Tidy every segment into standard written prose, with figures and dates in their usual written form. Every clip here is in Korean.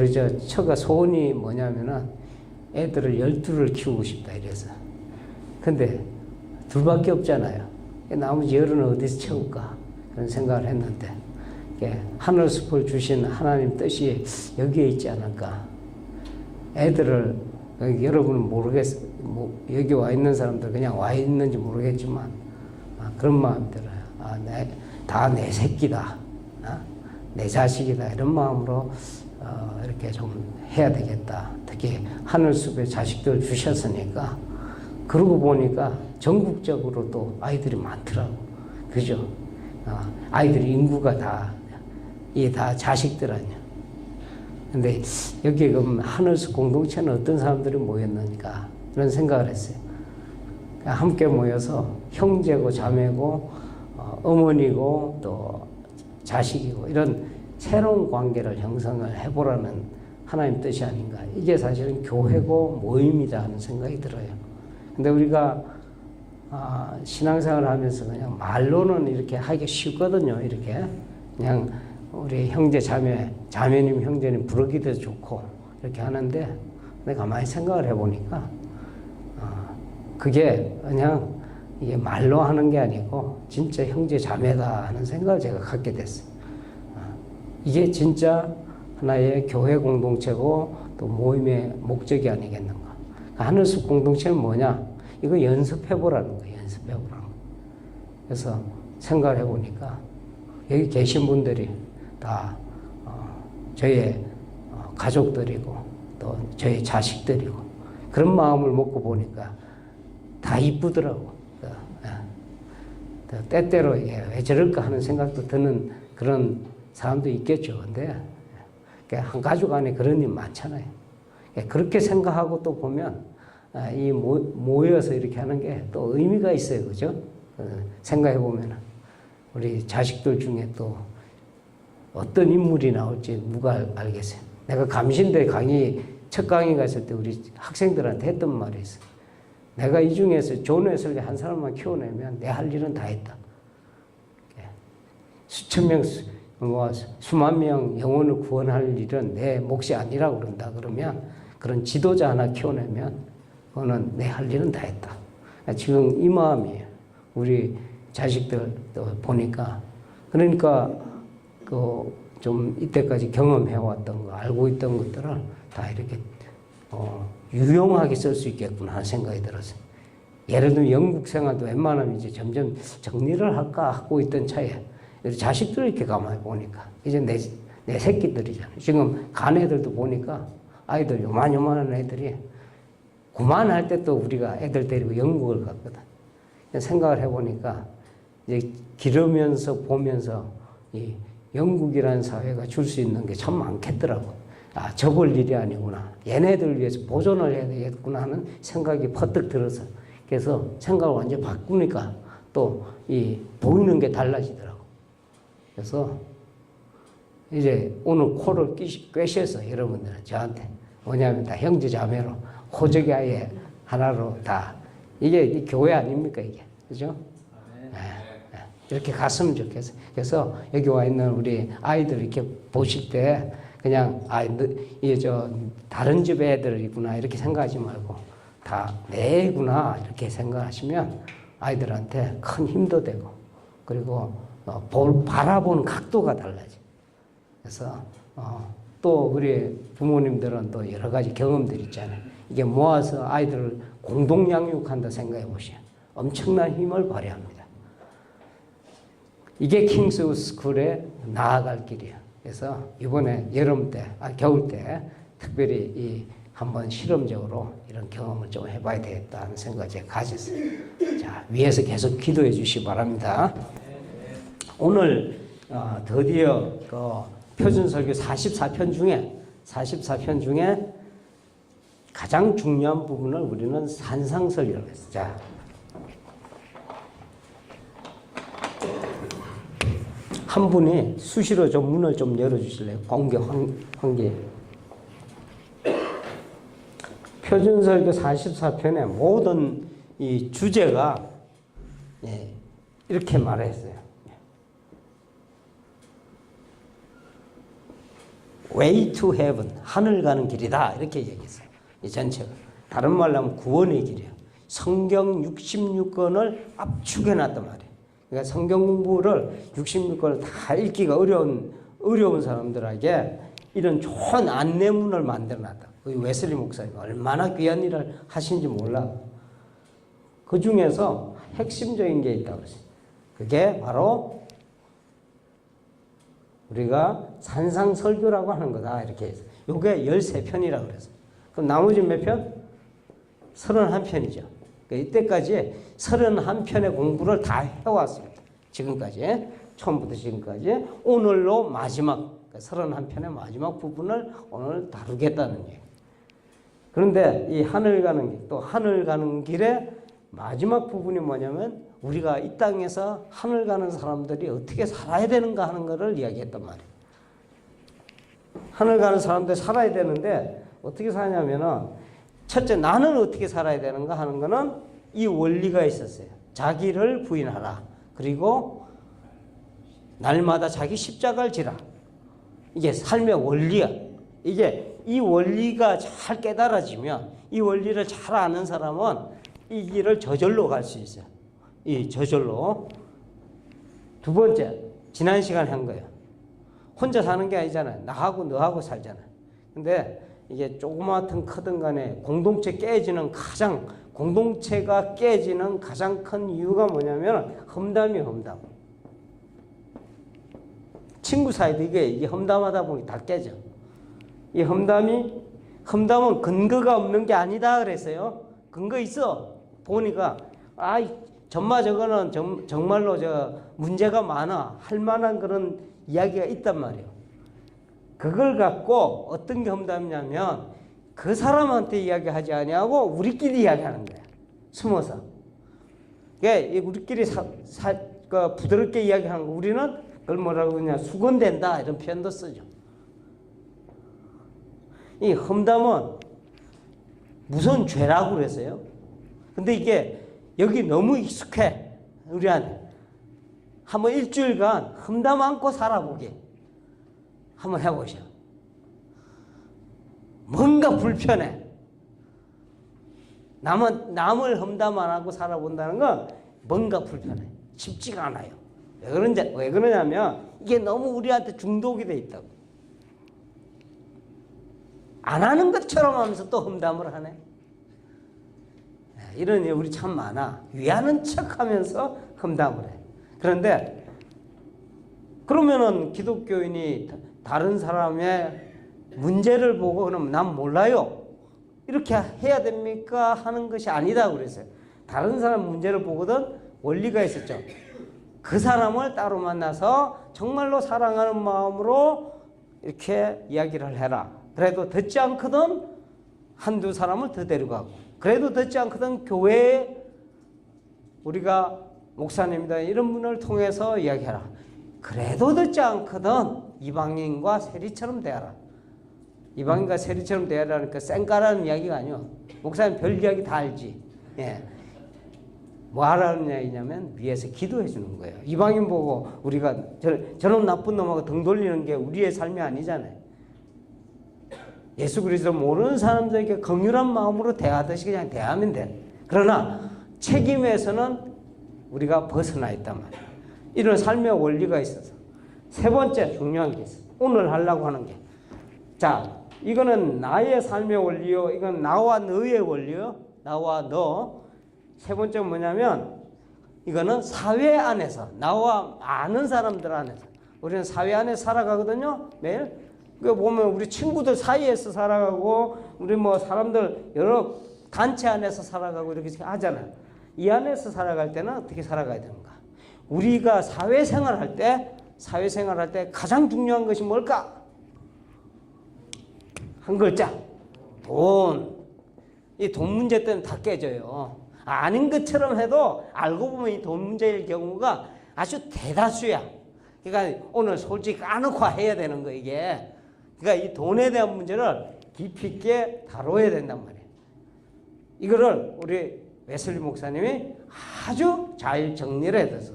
우리 처가 소원이 뭐냐면은 애들을 12를 키우고 싶다 이래서. 근데 둘밖에 없잖아요. 나머지 10은 어디서 채울까? 그런 생각을 했는데, 하늘숲을 주신 하나님 뜻이 여기에 있지 않을까. 애들을, 여러분은 여기 와 있는 사람들 그냥 와 있는지 모르겠지만, 그런 마음이 들어요. 다 내 새끼다. 내 자식이다. 이런 마음으로, 이렇게 좀 해야 되겠다. 특히 하늘숲에 자식들 주셨으니까, 그러고 보니까 전국적으로 또 아이들이 많더라고. 그죠? 아이들이 인구가 이게 다 자식들 아니야. 근데 여기 그럼 하늘숲 공동체는 어떤 사람들이 모였는가? 이런 생각을 했어요. 함께 모여서 형제고 자매고, 어머니고 또 자식이고 이런 새로운 관계를 형성을 해보라는 하나님 뜻이 아닌가. 이게 사실은 교회고 모임이다 하는 생각이 들어요. 근데 우리가 신앙생활을 하면서 그냥 말로는 이렇게 하기 쉽거든요. 이렇게 그냥 우리 형제 자매님 형제님 부르기도 좋고 이렇게 하는데, 내가 가만히 생각을 해보니까 그게 그냥 이게 말로 하는 게 아니고 진짜 형제 자매다 하는 생각을 제가 갖게 됐어요. 이게 진짜 하나의 교회 공동체고 또 모임의 목적이 아니겠는가. 하늘숲 공동체는 뭐냐? 이거 연습해보라는 거예요. 연습해보라는 거예요. 그래서 생각을 해보니까 여기 계신 분들이 다 저의 가족들이고 또 저의 자식들이고 그런 마음을 먹고 보니까 다 이쁘더라고. 때때로 왜 저럴까 하는 생각도 드는 그런 사람도 있겠죠. 근데 한 가족 안에 그런 일 많잖아요. 그렇게 생각하고 또 보면 이 모여서 이렇게 하는 게 또 의미가 있어요. 그죠? 생각해 보면 우리 자식들 중에 또 어떤 인물이 나올지 누가 알겠어요. 내가 감신대 첫 강의 갔을 때 우리 학생들한테 했던 말이 있어요. 내가 이 중에서 존 웨슬리 한 사람만 키워내면 내 할 일은 다 했다. 수천 명, 수만 명 영혼을 구원할 일은 내 몫이 아니라고 그런다. 그러면 그런 지도자 하나 키워내면 그거는 내 할 일은 다 했다. 지금 이 마음이에요. 우리 자식들도 보니까. 그러니까 좀 이때까지 경험해왔던 거, 알고 있던 것들을 다 이렇게 유용하게 쓸 수 있겠구나 하는 생각이 들었어요. 예를 들면 영국 생활도 웬만하면 이제 점점 정리를 할까 하고 있던 차에 자식들을 이렇게 가만히 보니까 이제 내 새끼들이잖아요. 지금 간 애들도 보니까 아이들 요만한 애들이 그만할 때 또 우리가 애들 데리고 영국을 갔거든. 생각을 해보니까 이제 기르면서 보면서 이 영국이라는 사회가 줄 수 있는 게 참 많겠더라고. 접을 일이 아니구나. 얘네들을 위해서 보존을 해야 되겠구나 하는 생각이 퍼뜩 들어서. 그래서 생각을 완전히 바꾸니까 또 보이는 게 달라지더라고. 그래서 이제 오늘 코를 꿰셔서 여러분들은 저한테 뭐냐면 다 형제 자매로 호적이 아예 하나로 다 이게 교회 아닙니까 이게. 그죠? 이렇게 갔으면 좋겠어요. 그래서 여기 와 있는 우리 아이들 이렇게 보실 때 그냥 다른 집 애들이구나 이렇게 생각하지 말고 다 내 애구나 이렇게 생각하시면 아이들한테 큰 힘도 되고 그리고 바라보는 각도가 달라져. 그래서 또 우리 부모님들은 또 여러 가지 경험들이 있잖아요. 이게 모아서 아이들을 공동 양육한다 생각해 보시면 엄청난 힘을 발휘합니다. 이게 킹스 스쿨에 나아갈 길이에요. 그래서 이번에 겨울 때 특별히 한번 실험적으로 이런 경험을 좀 해봐야 되겠다는 생각을 제가 가졌어요. 자, 위에서 계속 기도해 주시기 바랍니다. 오늘 드디어 표준설교 44편 중에 가장 중요한 부분을 우리는 산상설교라고 했어요. 자, 한 분이 수시로 좀 문을 좀 열어주실래요? 공개 환기. 표준설교 44편의 모든 이 주제가 이렇게 말했어요. way to heaven, 하늘 가는 길이다. 이렇게 얘기했어요. 이 전체가. 다른 말로 하면 구원의 길이에요. 성경 66권을 압축해 놨단 말이에요. 그러니까 성경 공부를 66권을 다 읽기가 어려운 사람들에게 이런 좋은 안내문을 만들어 놨다. 웨슬리 목사님 얼마나 귀한 일을 하신지 몰라. 그 중에서 핵심적인 게 있다고 그랬어요. 그게 바로 우리가 산상설교라고 하는 거다. 이렇게 해서. 요게 13편이라고 그랬어요. 그럼 나머지 몇 편? 31편이죠. 그러니까 이때까지 31편의 공부를 다 해왔습니다. 지금까지. 처음부터 지금까지. 오늘로 마지막, 31편의 마지막 부분을 오늘 다루겠다는 얘기예요. 그런데 이 하늘 가는 길, 또 하늘 가는 길의 마지막 부분이 뭐냐면 우리가 이 땅에서 하늘 가는 사람들이 어떻게 살아야 되는가 하는 것을 이야기했단 말이에요. 하늘 가는 사람들이 살아야 되는데 어떻게 사냐면은 첫째 나는 어떻게 살아야 되는가 하는 거는 이 원리가 있었어요. 자기를 부인하라. 그리고 날마다 자기 십자가를 지라. 이게 삶의 원리야. 이게 이 원리가 잘 깨달아지면 이 원리를 잘 아는 사람은 이 길을 저절로 갈 수 있어요. 이 저절로. 두 번째, 지난 시간에 한 거예요. 혼자 사는 게 아니잖아요. 나하고 너하고 살잖아요. 근데 이게 조그맣든 크든 간에 공동체가 깨지는 가장 큰 이유가 뭐냐면 험담이에요, 험담. 친구 사이도 이게 험담하다 보니 다 깨져. 이 험담은 근거가 없는 게 아니다 그랬어요. 근거 있어. 보니까 저거는 정말로 문제가 많아. 할 만한 그런 이야기가 있단 말이에요. 그걸 갖고 어떤 게 험담이냐면 그 사람한테 이야기하지 아니하고 우리끼리 이야기하는 거야. 숨어서. 그러니까 우리끼리 부드럽게 이야기하는 거. 우리는 그걸 뭐라고 그러냐. 수건댄다 이런 표현도 쓰죠. 이 험담은 무슨 죄라고 그랬어요. 근데 이게 여기 너무 익숙해. 우리한테. 한번 일주일간 험담 않고 살아보기. 한번 해보셔. 뭔가 불편해. 남을 험담 안 하고 살아본다는 건 뭔가 불편해. 쉽지가 않아요. 왜 그러냐면 이게 너무 우리한테 중독이 돼 있다고. 안 하는 것처럼 하면서 또 험담을 하네. 이런 일 우리 참 많아. 위하는 척 하면서 험담을 해. 그런데 그러면은 기독교인이 다른 사람의 문제를 보고 그러면 난 몰라요. 이렇게 해야 됩니까? 하는 것이 아니다 그랬어요. 다른 사람 문제를 보거든 원리가 있었죠. 그 사람을 따로 만나서 정말로 사랑하는 마음으로 이렇게 이야기를 해라. 그래도 듣지 않거든 한두 사람을 더 데려가고, 그래도 듣지 않거든 교회에 우리가 목사님이다 이런 분을 통해서 이야기해라. 그래도 듣지 않거든 이방인과 세리처럼 대하라. 이방인과 세리처럼 대하라니까 쌩까라는 이야기가 아니요. 목사님 별 이야기 다 알지. 예. 뭐 하라는 이야기냐면 위에서 기도해 주는 거예요. 이방인 보고 우리가 저런 나쁜 놈하고 등 돌리는 게 우리의 삶이 아니잖아요. 예수 그리스도 모르는 사람들에게 긍휼한 마음으로 대하듯이 그냥 대하면 돼. 그러나 책임에서는 우리가 벗어나 있단 말이에요. 이런 삶의 원리가 있어서. 세 번째 중요한 게 있어요. 오늘 하려고 하는 게. 자, 이거는 나의 삶의 원리요. 이건 나와 너의 원리요. 나와 너. 세 번째는 뭐냐면 이거는 사회 안에서 나와 아는 사람들 안에서. 우리는 사회 안에 살아가거든요. 매일. 그 보면 우리 친구들 사이에서 살아가고 우리 뭐 사람들 여러 단체 안에서 살아가고 이렇게 하잖아요. 이 안에서 살아갈 때는 어떻게 살아가야 되는가? 우리가 사회생활할 때 가장 중요한 것이 뭘까? 한 글자. 돈. 이 돈 문제 때문에 다 깨져요. 아닌 것처럼 해도 알고 보면 이 돈 문제일 경우가 아주 대다수야. 그러니까 오늘 솔직히 까놓고 해야 되는 거 이게. 그러니까 이 돈에 대한 문제를 깊이 있게 다뤄야 된단 말이에요. 이거를 우리 웨슬리 목사님이 아주 잘 정리를 해서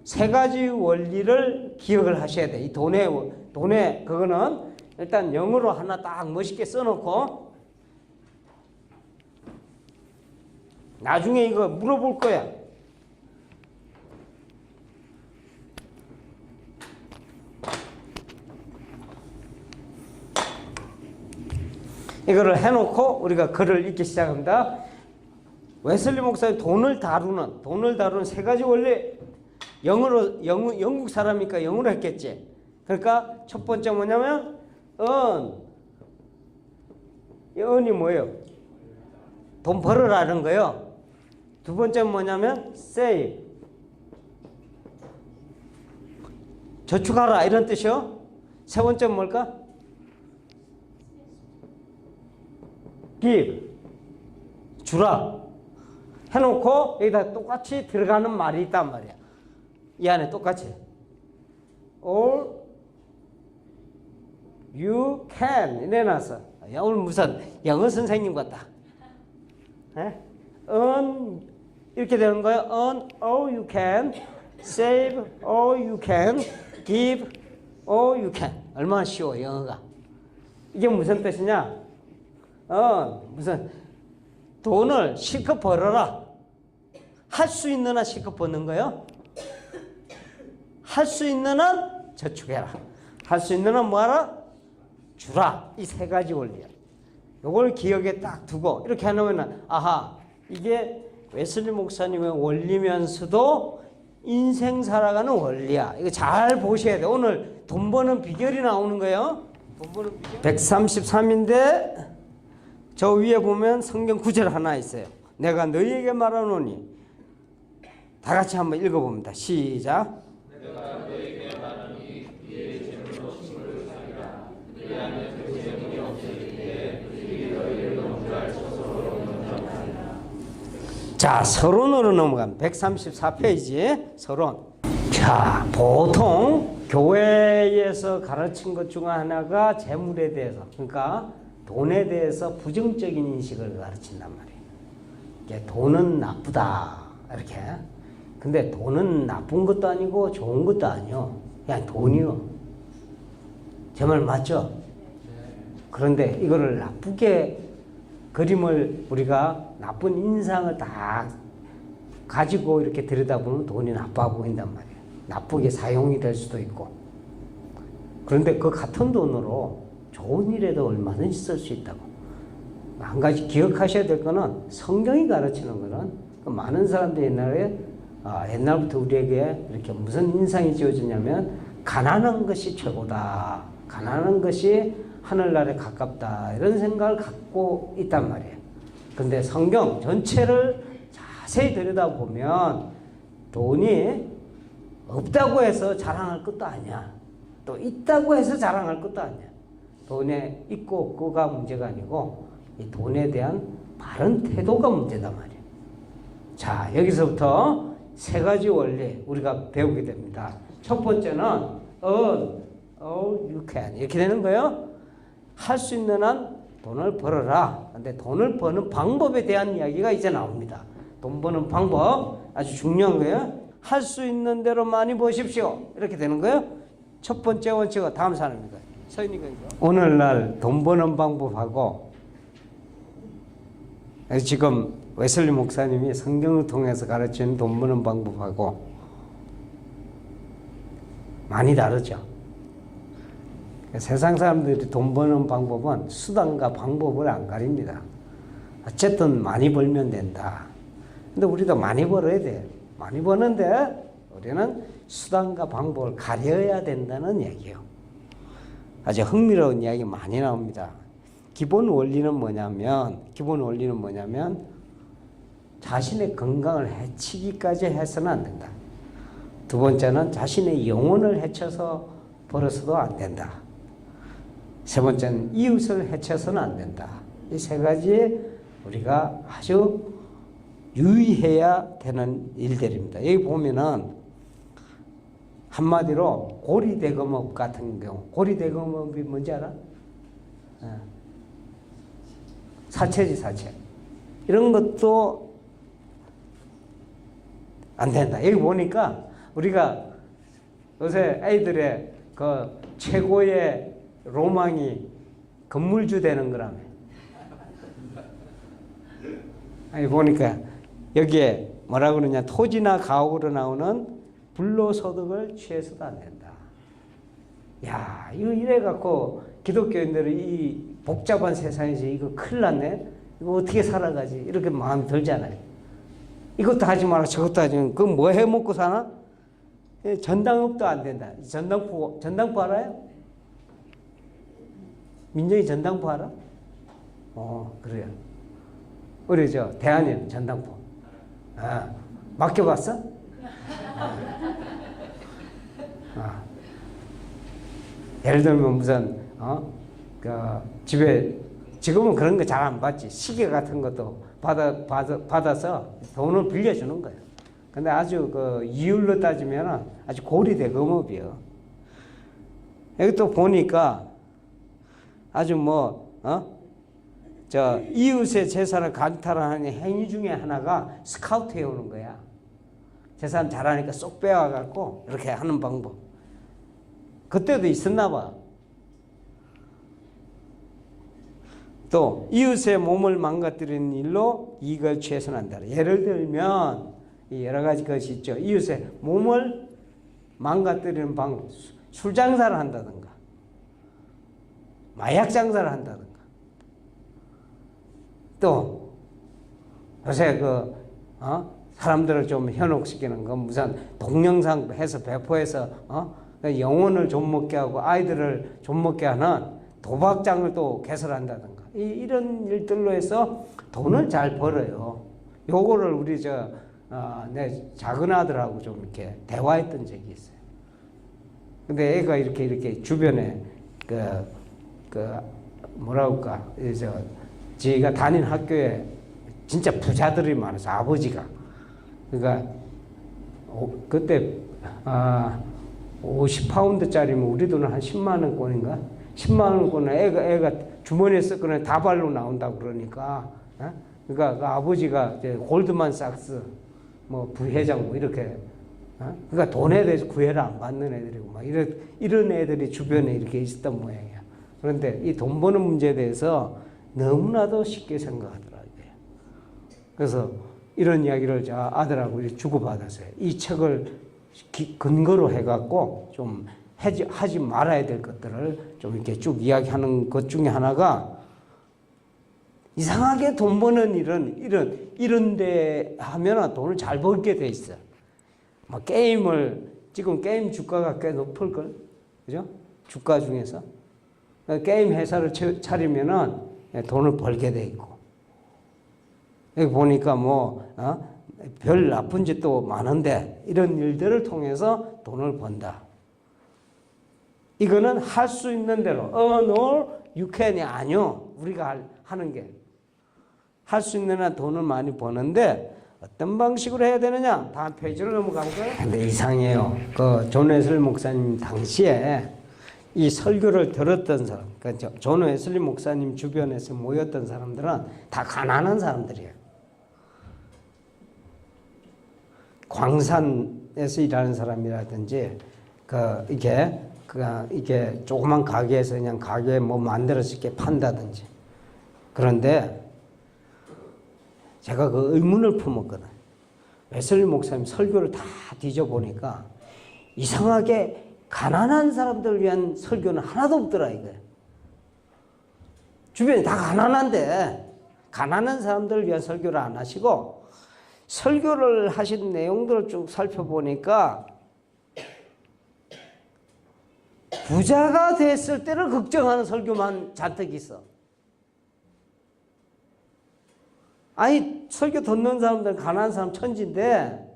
세 가지 원리를 기억을 하셔야 돼. 이 돈의 그거는 일단 영어로 하나 딱 멋있게 써놓고 나중에 이거 물어볼 거야. 이거를 해놓고 우리가 글을 읽기 시작합니다. 웨슬리 목사의 돈을 다루는 세 가지 원리. 영국 사람이니까 영어로 했겠지. 그러니까 첫 번째 뭐냐면 earn이 뭐예요? 돈 벌으라는 거예요. 두 번째 뭐냐면 save, 저축하라 이런 뜻이요. 세 번째 뭘까? give, 주라 해놓고 여기다 똑같이 들어가는 말이 있단 말이야. 이 안에 똑같이 all you can 이래놨어. 오늘 무슨 영어 선생님 같다. earn 이렇게 되는 거예요. earn all you can, save all you can, give all you can. 얼마나 쉬워 영어가. 이게 무슨 뜻이냐? 무슨 돈을 실컷 벌어라. 할 수 있는 한 실컷 버는 거예요. 할 수 있는 한 저축해라. 할 수 있는 한 뭐하라? 주라. 이 세 가지 원리야. 요걸 기억에 딱 두고 이렇게 해놓으면 아하, 이게 웨슬리 목사님의 원리면서도 인생 살아가는 원리야. 이거 잘 보셔야 돼. 오늘 돈 버는 비결이 나오는 거예요. 돈 버는 비결. 133인데 저 위에 보면 성경 구절 하나 있어요. 내가 너희에게 말하노니. 다 같이 한번 읽어봅니다. 시작. 내가 너희에게 말하노니 그의 재물로 식물을 사리라. 그리하면 그 재물이 없어질 때에 그들이 너희를 농주할 처소로 넘어가리라. 자, 서론으로 넘어가면 134페이지 서론. 자, 보통 교회에서 가르친 것 중 하나가 재물에 대해서, 그러니까 돈에 대해서 부정적인 인식을 가르친단 말이에요. 이게 돈은 나쁘다 이렇게. 근데 돈은 나쁜 것도 아니고 좋은 것도 아니요. 그냥 돈이요. 제 말 맞죠? 그런데 이거를 나쁘게 그림을 우리가 나쁜 인상을 다 가지고 이렇게 들여다보면 돈이 나빠 보인단 말이에요. 나쁘게 사용이 될 수도 있고. 그런데 그 같은 돈으로 좋은 일에도 얼마든지 쓸 수 있다고. 한 가지 기억하셔야 될 거는 성경이 가르치는 거는 많은 사람들이 옛날부터 우리에게 이렇게 무슨 인상이 지어지냐면 가난한 것이 최고다. 가난한 것이 하늘나라에 가깝다. 이런 생각을 갖고 있단 말이에요. 그런데 성경 전체를 자세히 들여다보면 돈이 없다고 해서 자랑할 것도 아니야. 또 있다고 해서 자랑할 것도 아니야. 돈에 있고 없고가 문제가 아니고 이 돈에 대한 바른 태도가 문제단 말이에요. 자, 여기서부터 세 가지 원리 우리가 배우게 됩니다. 첫 번째는 earn all you can 이렇게 되는 거예요. 할 수 있는 한 돈을 벌어라. 근데 돈을 버는 방법에 대한 이야기가 이제 나옵니다. 돈 버는 방법 아주 중요한 거예요. 할 수 있는 대로 많이 버십시오. 이렇게 되는 거예요. 첫 번째 원칙은 다음 사람입니다. 서인이가 오늘날 돈 버는 방법하고 지금 웨슬리 목사님이 성경을 통해서 가르치는 돈 버는 방법하고 많이 다르죠. 세상 사람들이 돈 버는 방법은 수단과 방법을 안 가립니다. 어쨌든 많이 벌면 된다. 근데 우리도 많이 벌어야 돼. 많이 버는데 우리는 수단과 방법을 가려야 된다는 얘기예요. 아주 흥미로운 이야기 많이 나옵니다. 기본 원리는 뭐냐면 자신의 건강을 해치기까지 해서는 안 된다. 두 번째는 자신의 영혼을 해쳐서 벌어서도 안 된다. 세 번째는 이웃을 해쳐서는 안 된다. 이 세 가지 우리가 아주 유의해야 되는 일들입니다. 여기 보면은 한마디로 고리대금업 같은 경우, 고리대금업이 뭔지 알아? 사채지, 사채. 이런 것도 안 된다. 여기 보니까 우리가 요새 애들의 그 최고의 로망이 건물주 되는 거라며. 아니 보니까 여기에 뭐라 그러냐, 토지나 가옥으로 나오는 불로소득을 취해서도 안 된다. 야, 이거 이래갖고 기독교인들이 이 복잡한 세상에서 이거 큰일 났네? 이거 어떻게 살아가지? 이렇게 마음이 들잖아요. 이것도 하지 마라, 저것도 하지 마라. 그럼 뭐 해 먹고 사나? 전당업도 안 된다. 전당포 알아요? 민정이 전당포 알아? 그래요. 우리 대한이 전당포. 맡겨봤어? 예를 들면 무슨 집에 지금은 그런 거 잘 안 받지. 시계 같은 것도 받아서 돈을 빌려주는 거예요. 근데 아주 이율로 따지면 아주 고리대금업이요. 여기 또 보니까 아주 이웃의 재산을 강탈하는 행위 중에 하나가 스카우트 해오는 거야. 재산 잘하니까 쏙 빼와갖고 이렇게 하는 방법. 그때도 있었나 봐. 또 이웃의 몸을 망가뜨리는 일로 이익을 취해서는 안 된다. 예를 들면 여러 가지 것이 있죠. 이웃의 몸을 망가뜨리는 방법. 술 장사를 한다든가 마약 장사를 한다든가 또 요새 사람들을 좀 현혹시키는 건 무슨 동영상 해서 배포해서 영혼을 좀먹게 하고 아이들을 좀먹게 하는 도박장을 또 개설한다든가 이런 일들로 해서 돈을 잘 벌어요. 요거를 우리 내 작은 아들하고 좀 이렇게 대화했던 적이 있어요. 근데 애가 이렇게 주변에 뭐라고 할까, 지가 다닌 학교에 진짜 부자들이 많아서 아버지가. 그러니까 그때 50파운드짜리면 우리 돈은 한 10만 원권인가? 10만 원권은 애가 주머니에 썼거나 다발로 나온다고 그러니까. 그러니까 그 아버지가 골드만삭스 부회장 이렇게. 그러니까 돈에 대해서 구애를 안 받는 애들이고 막 이런 애들이 주변에 이렇게 있었던 모양이야. 그런데 이 돈 버는 문제에 대해서 너무나도 쉽게 생각하더라고요. 그래서 이런 이야기를 아들하고 주고받았어요. 이 책을 근거로 해갖고 좀 하지 말아야 될 것들을 좀 이렇게 쭉 이야기하는 것 중에 하나가, 이상하게 돈 버는 일은 이런 데 하면 돈을 잘 벌게 돼 있어. 막 지금 게임 주가가 꽤 높을걸? 그죠? 주가 중에서. 게임 회사를 차리면은 돈을 벌게 돼 있고. 여기 보니까 별 나쁜 짓도 많은데 이런 일들을 통해서 돈을 번다. 이거는 할 수 있는 대로, no, you can이 아니요. 우리가 하는 게. 할 수 있는 한 돈을 많이 버는데 어떤 방식으로 해야 되느냐? 다음 페이지로 넘어가볼까요? 근데 이상해요. 존 웨슬리 목사님 당시에 이 설교를 들었던 사람, 존 웨슬리 목사님 주변에서 모였던 사람들은 다 가난한 사람들이에요. 광산에서 일하는 사람이라든지, 이게 조그만 가게에서 그냥 가게에 만들어서 이렇게 판다든지. 그런데 제가 그 의문을 품었거든. 웨슬리 목사님 설교를 다 뒤져보니까 이상하게 가난한 사람들을 위한 설교는 하나도 없더라, 이거예요. 주변이 다 가난한데 가난한 사람들을 위한 설교를 안 하시고, 설교를 하신 내용들을 쭉 살펴보니까 부자가 됐을 때를 걱정하는 설교만 잔뜩 있어. 아니, 설교 듣는 사람들은 가난한 사람 천지인데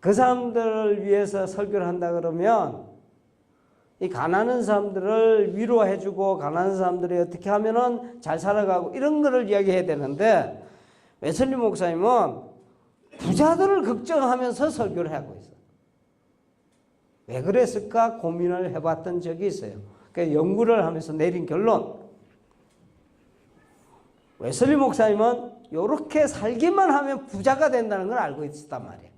그 사람들을 위해서 설교를 한다 그러면 이 가난한 사람들을 위로해주고 가난한 사람들이 어떻게 하면은 잘 살아가고 이런 거를 이야기해야 되는데, 웨슬리 목사님은 부자들을 걱정하면서 설교를 하고 있어. 왜 그랬을까 고민을 해봤던 적이 있어요. 그러니까 연구를 하면서 내린 결론, 웨슬리 목사님은 이렇게 살기만 하면 부자가 된다는 걸 알고 있었단 말이에요.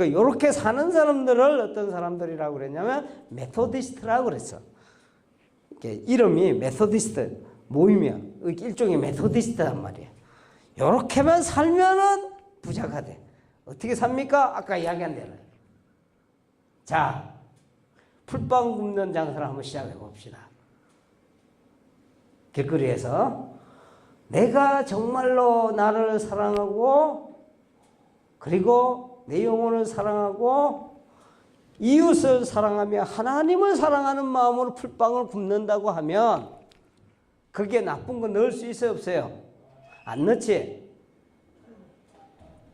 요렇게 사는 사람들을 어떤 사람들이라고 그랬냐면 메소디스트라고 그랬어. 이름이 메소디스트 모임이야. 일종의 메소디스트란 말이야. 요렇게만 살면은 부자가 돼. 어떻게 삽니까? 아까 이야기한 대로. 자, 풀빵 굽는 장사를 한번 시작해 봅시다. 길거리에서 내가 정말로 나를 사랑하고 그리고 내 영혼을 사랑하고 이웃을 사랑하며 하나님을 사랑하는 마음으로 풀빵을 굽는다고 하면 그게 나쁜 거 넣을 수 있어요? 없어요? 안 넣지?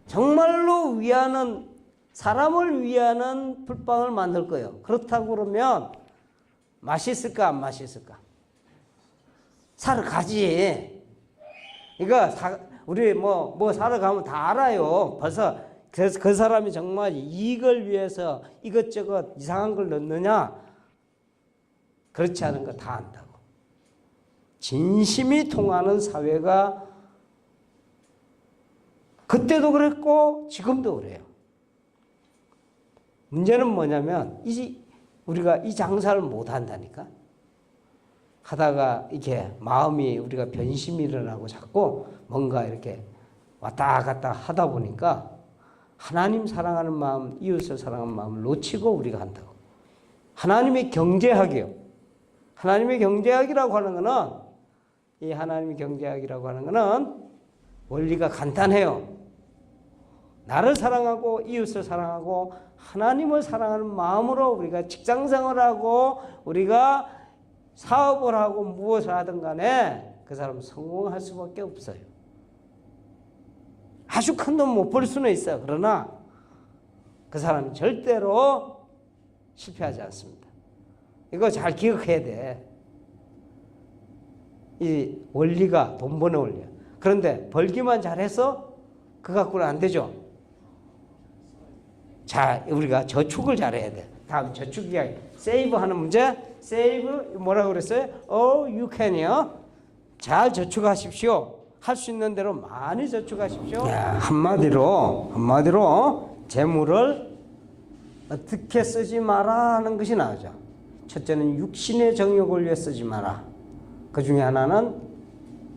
정말로 위하는 사람을 위하는 풀빵을 만들 거예요. 그렇다고 그러면 맛있을까 안 맛있을까? 사러 가지. 이거 우리 뭐 사러 가면 다 알아요. 벌써 그 사람이 정말 이익을 위해서 이것저것 이상한 걸 넣느냐? 그렇지 않은 거 다 안다고. 진심이 통하는 사회가 그때도 그랬고 지금도 그래요. 문제는 뭐냐면 우리가 이 장사를 못 한다니까. 하다가 이렇게 마음이 우리가 변심이 일어나고 자꾸 뭔가 이렇게 왔다 갔다 하다 보니까 하나님 사랑하는 마음, 이웃을 사랑하는 마음을 놓치고 우리가 한다고. 하나님의 경제학이요. 하나님의 경제학이라고 하는 거는 이 하나님의 경제학이라고 하는 거는 원리가 간단해요. 나를 사랑하고 이웃을 사랑하고 하나님을 사랑하는 마음으로 우리가 직장생활하고 우리가 사업을 하고 무엇을 하든 간에 그 사람은 성공할 수밖에 없어요. 아주 큰 돈 못 벌 수는 있어요. 그러나 그 사람이 절대로 실패하지 않습니다. 이거 잘 기억해야 돼. 이 원리가 돈 버는 원리야. 그런데 벌기만 잘해서 그 갖고는 안 되죠. 자, 우리가 저축을 잘해야 돼. 다음 저축 이야기. 세이브 하는 문제. 세이브 뭐라고 그랬어요? You can이요. 잘 저축하십시오. 할 수 있는 대로 많이 저축하십시오. 야, 한마디로 재물을 어떻게 쓰지 마라 하는 것이 나오죠. 첫째는 육신의 정욕을 위해 쓰지 마라. 그 중에 하나는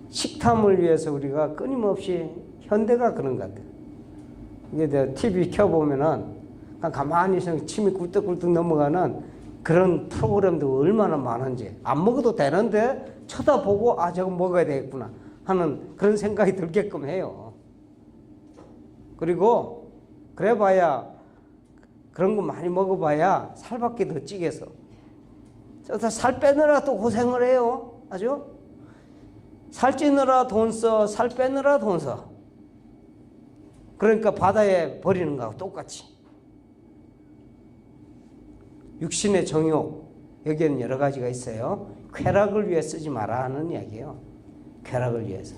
식탐을 위해서 우리가 끊임없이 현대가 그런 것 같아요. 이게 내가 TV 켜보면은 그냥 가만히 있으면 침이 꿀떡꿀떡 넘어가는 그런 프로그램도 얼마나 많은지. 안 먹어도 되는데 쳐다보고 저거 먹어야 되겠구나 하는 그런 생각이 들게끔 해요. 그리고 그래봐야 그런 거 많이 먹어봐야 살밖에 더 찌겠어. 살 빼느라 또 고생을 해요. 아주 살찌느라 돈 써, 살 빼느라 돈 써. 그러니까 바다에 버리는 거하고 똑같이. 육신의 정욕, 여기에는 여러 가지가 있어요. 쾌락을 위해 쓰지 마라 하는 이야기예요. 쾌락을 위해서.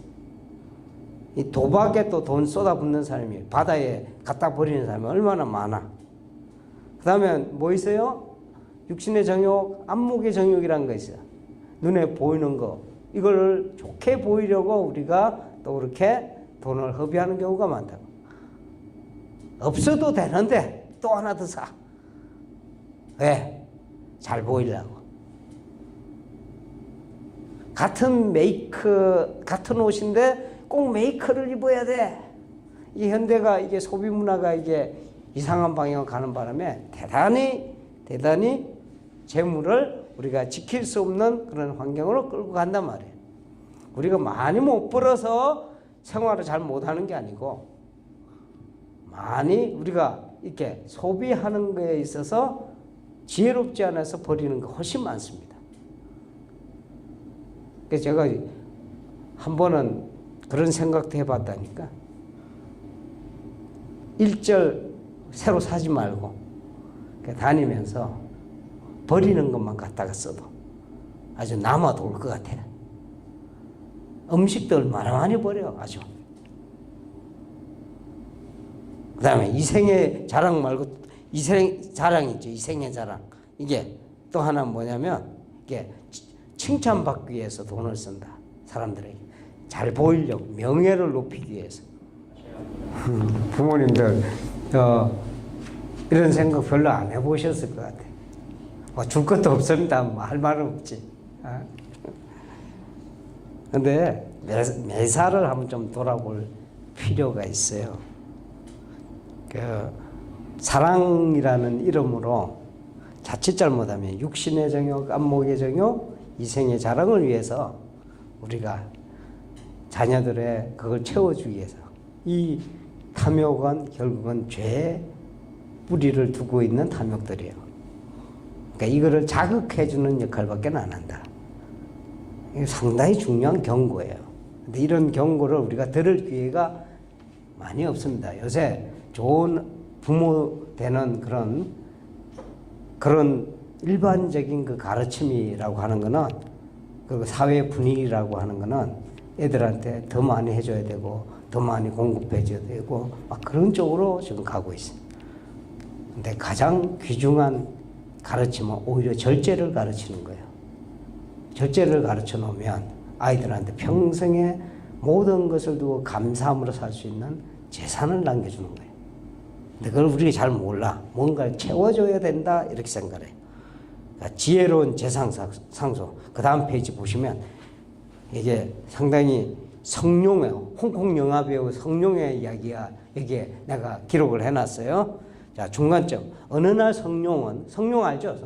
이 도박에 또 돈 쏟아붓는 사람이 바다에 갖다 버리는 사람이 얼마나 많아. 그 다음에 뭐 있어요? 육신의 정욕, 안목의 정욕이라는 거 있어요. 눈에 보이는 거. 이걸 좋게 보이려고 우리가 또 그렇게 돈을 허비하는 경우가 많다고. 없어도 되는데 또 하나 더 사. 왜? 잘 보이려고. 같은 같은 옷인데 꼭 메이커를 입어야 돼. 이 현대가 이게 소비 문화가 이게 이상한 방향으로 가는 바람에 대단히 재물을 우리가 지킬 수 없는 그런 환경으로 끌고 간단 말이에요. 우리가 많이 못 벌어서 생활을 잘 못하는 게 아니고 많이 우리가 이렇게 소비하는 거에 있어서 지혜롭지 않아서 버리는 거 훨씬 많습니다. 그래서 제가 한 번은 그런 생각도 해봤다니까. 일절 새로 사지 말고 다니면서 버리는 것만 갖다가 써도 아주 남아돌 것 같아. 음식도 얼마나 많이 버려 아주. 그 다음에 이생의 자랑 말고 이생 자랑이 있죠. 이생의 자랑. 이게 또 하나 뭐냐면 이게 칭찬받기 위해서 돈을 쓴다. 사람들에게 잘 보이려고 명예를 높이기 위해서. 부모님들 이런 생각 별로 안 해보셨을 것 같아요. 뭐 줄 것도 없습니다. 뭐 할 말은 없지. 근데 매사를 한번 좀 돌아볼 필요가 있어요. 그 사랑이라는 이름으로 자칫 잘못하면 육신의 정욕, 안목의 정욕, 이생의 자랑을 위해서 우리가 자녀들의 그걸 채워주기 위해서 이 탐욕은 결국은 죄의 뿌리를 두고 있는 탐욕들이에요. 그러니까 이거를 자극해주는 역할밖에 안 한다. 이게 상당히 중요한 경고예요. 근데 이런 경고를 우리가 들을 기회가 많이 없습니다. 요새 좋은 부모 되는 그런 일반적인 그 가르침이라고 하는 거는 그 사회 분위기라고 하는 거는 애들한테 더 많이 해줘야 되고 더 많이 공급해줘야 되고 막 그런 쪽으로 지금 가고 있습니다. 근데 가장 귀중한 가르침은 오히려 절제를 가르치는 거예요. 절제를 가르쳐 놓으면 아이들한테 평생에 모든 것을 두고 감사함으로 살 수 있는 재산을 남겨주는 거예요. 근데 그걸 우리가 잘 몰라. 뭔가를 채워줘야 된다 이렇게 생각해요. 그러니까 지혜로운 재산 상소. 그 다음 페이지 보시면 이게 상당히 성룡이에요. 홍콩 영화 배우 성룡의 이야기가 여기에 내가 기록을 해놨어요. 자, 중간점. 어느 날 성룡 알죠?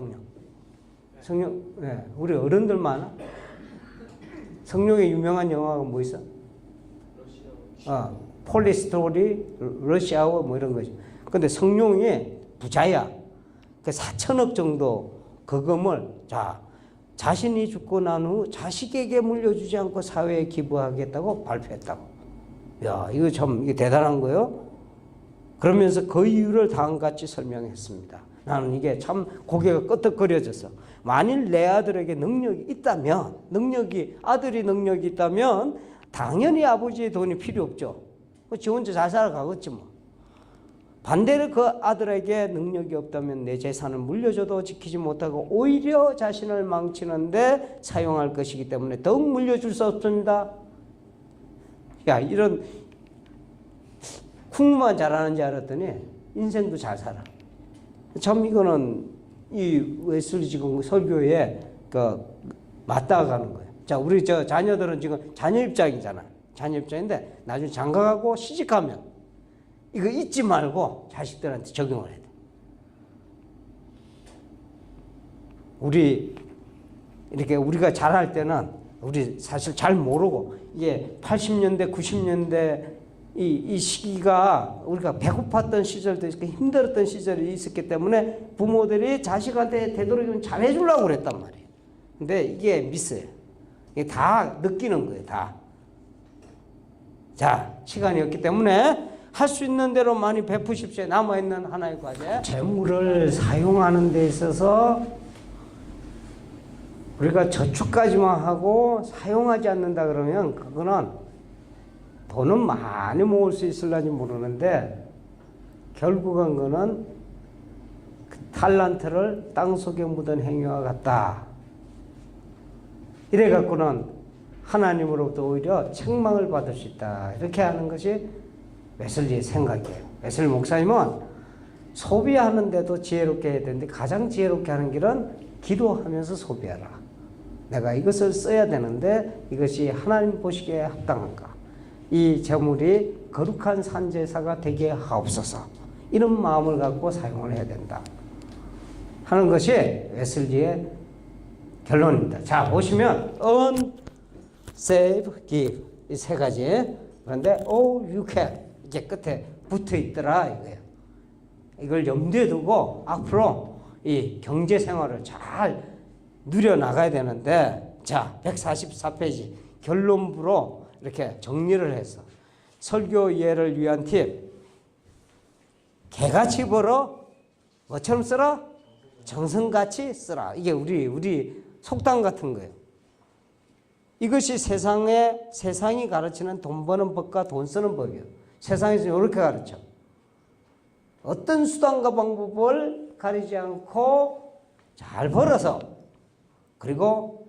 성룡, 네, 우리 어른들만 성룡의 유명한 영화가 뭐 있어? 폴리스토리, 러시아워 뭐 이런 거지. 근데 성룡이 부자야. 그 4천억 정도 거금을 자신이 죽고 난 후 자식에게 물려주지 않고 사회에 기부하겠다고 발표했다고. 야, 이거 참 이게 대단한 거예요. 그러면서 그 이유를 다음같이 설명했습니다. 나는 이게 참 고개가 끄덕거려졌어. 만일 내 아들에게 능력이 있다면, 아들이 능력이 있다면 당연히 아버지의 돈이 필요 없죠. 지 혼자 잘 살아가겠지 뭐. 반대로 그 아들에게 능력이 없다면 내 재산을 물려줘도 지키지 못하고 오히려 자신을 망치는데 사용할 것이기 때문에 더욱 물려줄 수 없습니다. 야, 이런 국무만 잘하는지 알았더니 인생도 잘 살아. 참 이거는 이 웨슬리 지금 설교에 맞닿아가는 거예요. 자, 우리 자녀들은 지금 자녀 입장이잖아. 자녀 입장인데 나중에 장가가고 시집가면 이거 잊지 말고 자식들한테 적용을 해야 돼. 우리가 잘할 때는 우리 사실 잘 모르고 이게 80년대, 90년대 이 시기가 우리가 배고팠던 시절도 있고 힘들었던 시절이 있었기 때문에 부모들이 자식한테 되도록이면 잘해주려고 그랬단 말이에요. 근데 이게 미스예요. 이게 다 느끼는 거예요, 다. 자, 시간이 없기 때문에 할 수 있는 대로 많이 베푸십시오. 남아있는 하나의 과제. 재물을 사용하는 데 있어서 우리가 저축까지만 하고 사용하지 않는다 그러면 그거는 돈은 많이 모을 수 있을런지 모르는데 결국은 그는 그 탈란트를 땅속에 묻은 행위와 같다. 이래 갖고는 하나님으로부터 오히려 책망을 받을 수 있다. 이렇게 하는 것이 웨슬리의 생각이에요. 웨슬리 목사님은 소비하는데도 지혜롭게 해야 되는데 가장 지혜롭게 하는 길은 기도하면서 소비하라. 내가 이것을 써야 되는데 이것이 하나님 보시기에 합당한가? 이 재물이 거룩한 산제사가 되게 하옵소서. 이런 마음을 갖고 사용을 해야 된다 하는 것이 웨슬리의 결론입니다. 자, 보시면 earn, save, give 이 세 가지. 그런데 you can 이게 끝에 붙어 있더라 이거예요. 이걸 염두에 두고 앞으로 이 경제 생활을 잘 누려 나가야 되는데, 자, 144페이지 결론부로 이렇게 정리를 했어. 설교 이해를 위한 팁. 개같이 벌어 뭐처럼 쓰라? 정성같이 쓰라. 이게 우리 속담 같은 거예요. 이것이 세상이 가르치는 돈 버는 법과 돈 쓰는 법이에요. 세상에서 이렇게 가르쳐. 어떤 수단과 방법을 가리지 않고 잘 벌어서, 그리고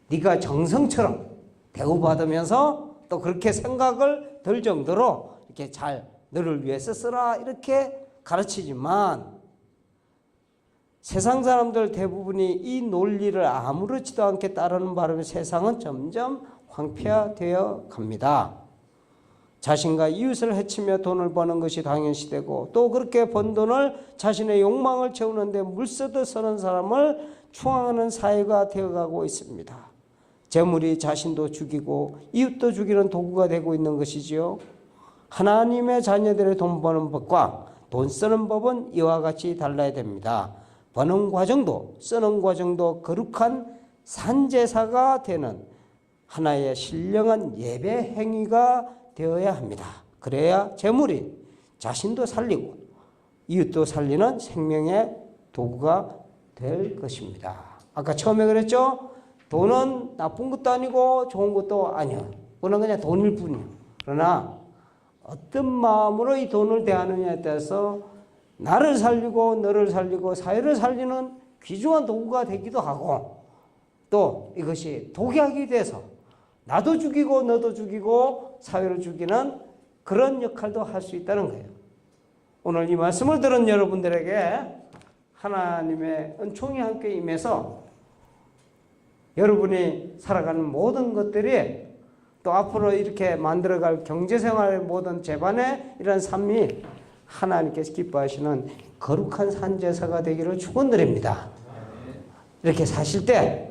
네가 정성처럼 대우받으면서 또 그렇게 생각을 들 정도로 이렇게 잘 너를 위해서 쓰라 이렇게 가르치지만 세상 사람들 대부분이 이 논리를 아무렇지도 않게 따르는 바람에 세상은 점점 황폐화되어 갑니다. 자신과 이웃을 해치며 돈을 버는 것이 당연시되고 또 그렇게 번 돈을 자신의 욕망을 채우는데 물쓰듯 쓰는 사람을 추앙하는 사회가 되어가고 있습니다. 재물이 자신도 죽이고 이웃도 죽이는 도구가 되고 있는 것이지요. 하나님의 자녀들의 돈 버는 법과 돈 쓰는 법은 이와 같이 달라야 됩니다. 버는 과정도 쓰는 과정도 거룩한 산제사가 되는 하나의 신령한 예배 행위가 되어야 합니다. 그래야 재물이 자신도 살리고 이웃도 살리는 생명의 도구가 될 것입니다. 아까 처음에 그랬죠? 돈은 나쁜 것도 아니고 좋은 것도 아니야. 그건 그냥 돈일 뿐이야. 그러나 어떤 마음으로 이 돈을 대하느냐에 따라서 나를 살리고 너를 살리고 사회를 살리는 귀중한 도구가 되기도 하고 또 이것이 독약이 돼서 나도 죽이고 너도 죽이고 사회를 죽이는 그런 역할도 할 수 있다는 거예요. 오늘 이 말씀을 들은 여러분들에게 하나님의 은총이 함께 임해서 여러분이 살아가는 모든 것들이 또 앞으로 이렇게 만들어갈 경제생활의 모든 재반의 이런 삶이 하나님께서 기뻐하시는 거룩한 산제사가 되기를 축원드립니다. 이렇게 사실 때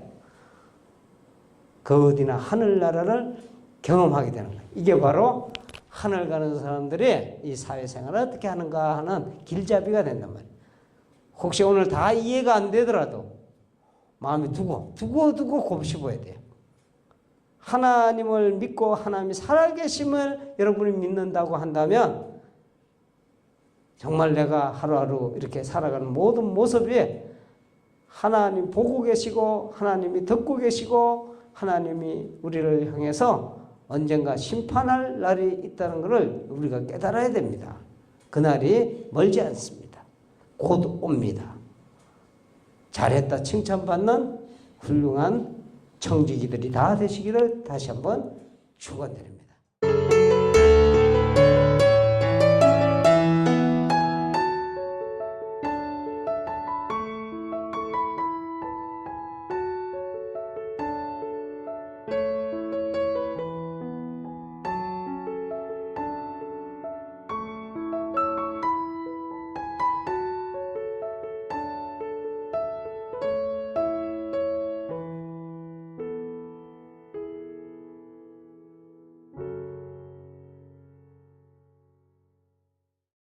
그 어디나 하늘나라를 경험하게 되는 거예요. 이게 바로 하늘 가는 사람들이 이 사회생활을 어떻게 하는가 하는 길잡이가 된단 말이에요. 혹시 오늘 다 이해가 안 되더라도 마음에 두고 곱씹어야 돼요. 하나님을 믿고 하나님이 살아계심을 여러분이 믿는다고 한다면 정말 내가 하루하루 이렇게 살아가는 모든 모습이 하나님 보고 계시고 하나님이 듣고 계시고 하나님이 우리를 향해서 언젠가 심판할 날이 있다는 것을 우리가 깨달아야 됩니다. 그날이 멀지 않습니다. 곧 옵니다. 잘했다 칭찬받는 훌륭한 청지기들이 다 되시기를 다시 한번 축원드립니다.